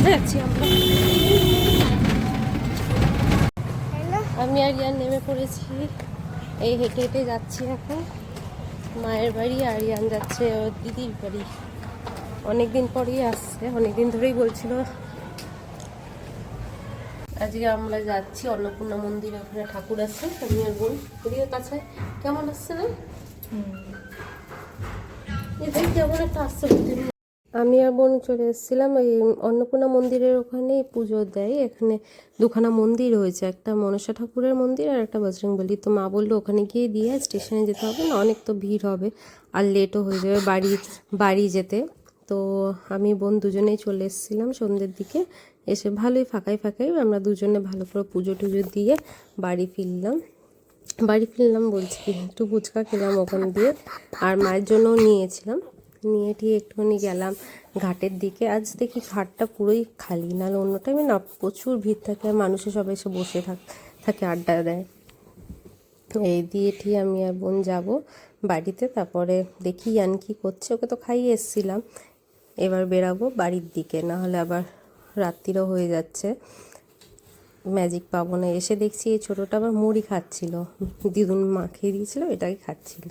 কোথায় যাচ্ছি আমরা? আমি আর ইয়ান নেমে পড়েছি, এই হেঁটে হেঁটে যাচ্ছি এখন মায়ের বাড়ি। আর ইয়ান যাচ্ছে ওর দিদির বাড়ি। অনেকদিন পরেই আসছে, অনেকদিন ধরেই বলছিল। আজকে আমরা যাচ্ছি অন্নপূর্ণা মন্দিরে, ওখানে ঠাকুর আছে। আমি আর বোন ওদিকে কাছে। কেমন আসছে না? এদের কেমন একটা আসছে। আমি আর বোন চলে এসেছিলাম ওই অন্নপূর্ণা মন্দিরের ওখানেই পুজো দেয়। এখানে দুখানা মন্দির হয়েছে, একটা মনসা ঠাকুরের মন্দির আর একটা বজরংবলী। তো মা বললো ওখানে গিয়ে দিয়ে স্টেশনে যেতে হবে, না অনেক তো ভিড় হবে আর লেটও হয়ে যাবে বাড়ি যেতে। তো আমি বোন দুজনেই চলে এসেছিলাম সন্ধ্যের দিকে। এসে ভালোই ফাঁকাই আমরা দুজনে ভালো করে পুজো টুজো দিয়ে বাড়ি ফিরলাম বলছি কি, একটু ফুচকা খেলাম ওখান দিয়ে। আর মায়ের জন্যও নিয়েছিলাম, নিয়ে ঠিক একটুখানি গেলাম ঘাটের দিকে। আজ দেখি ঘাটটা পুরোই খালি, নাহলে অন্য টাইমে না প্রচুর ভিড় থাকে আর মানুষের সবাই এসে বসে থাকে আড্ডা দেয়। এই দিয়ে ঠিক আমি আর বোন যাবো বাড়িতে। তারপরে দেখি ইয়ান কি করছে, ওকে তো খাইয়ে এসছিলাম। এবার বেরাবো বাড়ির দিকে, না হলে আবার রাত্রিরও হয়ে যাচ্ছে, ম্যাজিক পাবো না। এসে দেখছি এই ছোটোটা আবার মুড়ি খাচ্ছিল, দিদুন মাখিয়ে দিয়েছিল, এটাই খাচ্ছিল।